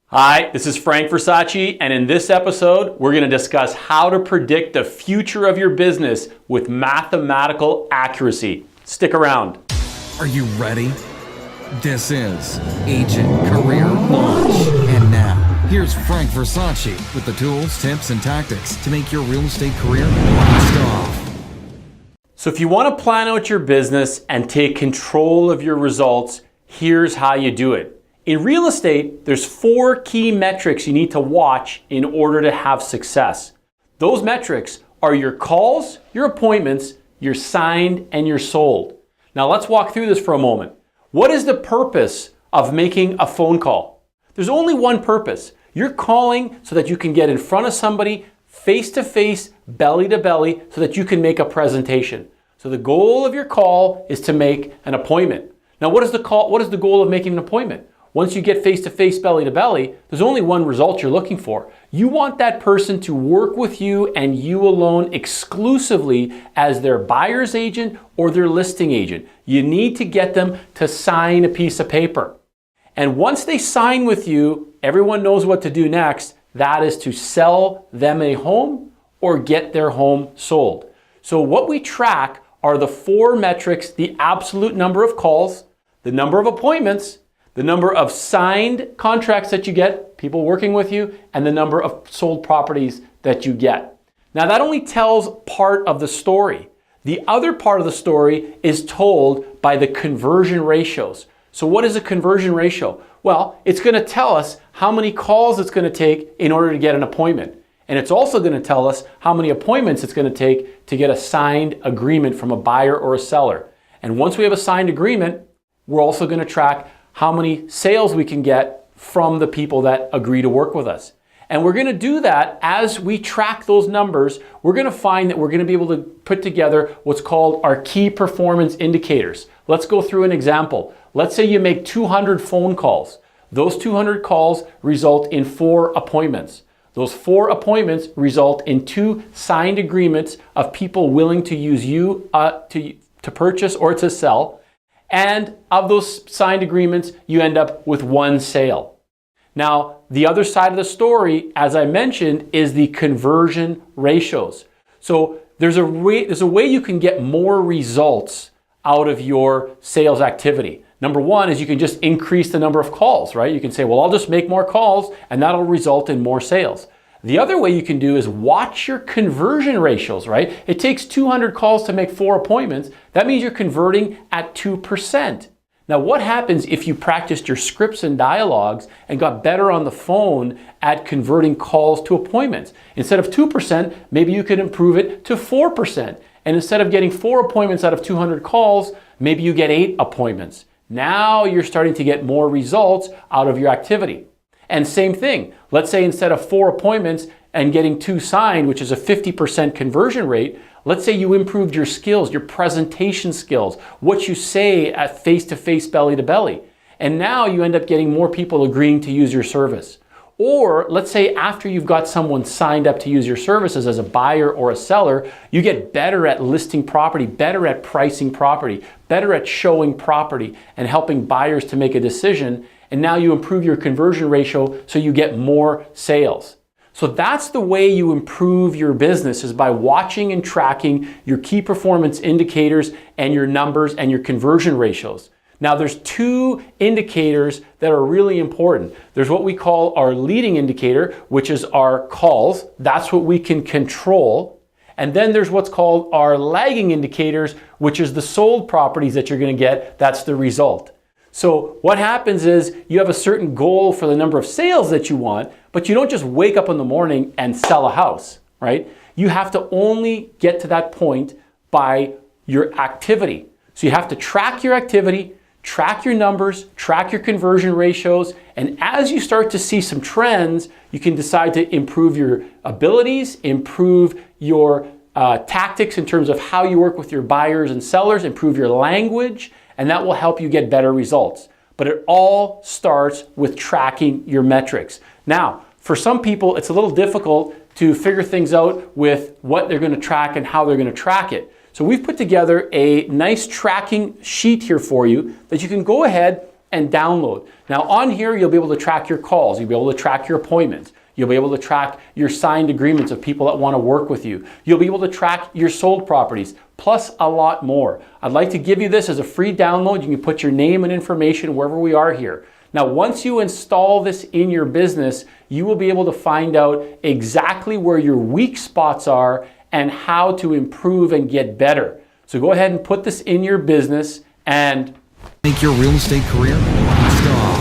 Hi, this is Frank Versace, and in this episode, we're going to discuss how to predict the future of your business with mathematical accuracy. Stick around. Are you ready? This is Agent Career Launch. And now, here's Frank Versace with the tools, tips, and tactics to make your real estate career blast off. So if you want to plan out your business and take control of your results, here's how you do it. In real estate, there's 4 key metrics you need to watch in order to have success. Those metrics are your calls, your appointments, your signed, and your sold. Now let's walk through this for a moment. What is the purpose of making a phone call? There's only one purpose. You're calling so that you can get in front of somebody face to face, belly to belly, so that you can make a presentation. So the goal of your call is to make an appointment. Now what is the goal of making an appointment? Once you get face-to-face, belly-to-belly, there's only one result you're looking for. You want that person to work with you and you alone exclusively as their buyer's agent or their listing agent. You need to get them to sign a piece of paper. And once they sign with you, everyone knows what to do next. That is to sell them a home or get their home sold. So what we track are the 4 metrics: the absolute number of calls, the number of appointments, the number of signed contracts that you get, people working with you, and the number of sold properties that you get. Now that only tells part of the story. The other part of the story is told by the conversion ratios. So what is a conversion ratio? Well, it's going to tell us how many calls it's going to take in order to get an appointment. And it's also going to tell us how many appointments it's going to take to get a signed agreement from a buyer or a seller. And once we have a signed agreement, we're also going to track how many sales we can get from the people that agree to work with us. And we're going to do that as we track those numbers. We're going to find that we're going to be able to put together what's called our key performance indicators. Let's go through an example. Let's say you make 200 phone calls. Those 200 calls result in 4 appointments. Those 4 appointments result in 2 signed agreements of people willing to use you to purchase or to sell. And of those signed agreements, you end up with 1 sale. Now, the other side of the story, as I mentioned, is the conversion ratios. So there's a way you can get more results out of your sales activity. Number 1 is you can just increase the number of calls, right? You can say, well, I'll just make more calls and that'll result in more sales. The other way you can do is watch your conversion ratios, right? It takes 200 calls to make 4 appointments. That means you're converting at 2%. Now, what happens if you practiced your scripts and dialogues and got better on the phone at converting calls to appointments? Instead of 2%, maybe you could improve it to 4%. And instead of getting 4 appointments out of 200 calls, maybe you get 8 appointments. Now you're starting to get more results out of your activity. And same thing, let's say instead of 4 appointments and getting 2 signed, which is a 50% conversion rate, let's say you improved your skills, your presentation skills, what you say at face-to-face, belly-to-belly. And now you end up getting more people agreeing to use your service. Or let's say after you've got someone signed up to use your services as a buyer or a seller, you get better at listing property, better at pricing property, better at showing property and helping buyers to make a decision. And now you improve your conversion ratio so you get more sales. So that's the way you improve your business, is by watching and tracking your key performance indicators and your numbers and your conversion ratios. Now there's 2 indicators that are really important. There's what we call our leading indicator, which is our calls. That's what we can control. And then there's what's called our lagging indicators, which is the sold properties that you're going to get. That's the result. So what happens is you have a certain goal for the number of sales that you want, but you don't just wake up in the morning and sell a house, right? You have to only get to that point by your activity. So you have to track your activity, track your numbers, track your conversion ratios, and as you start to see some trends, you can decide to improve your abilities, improve your tactics in terms of how you work with your buyers and sellers, improve your language, and that will help you get better results. But it all starts with tracking your metrics. Now, for some people, it's a little difficult to figure things out with what they're going to track and how they're going to track it. So we've put together a nice tracking sheet here for you that you can go ahead and download. Now on here, you'll be able to track your calls. You'll be able to track your appointments. You'll be able to track your signed agreements of people that want to work with you. You'll be able to track your sold properties, plus a lot more. I'd like to give you this as a free download. You can put your name and information wherever we are here. Now, once you install this in your business, you will be able to find out exactly where your weak spots are and how to improve and get better. So go ahead and put this in your business and make your real estate career start.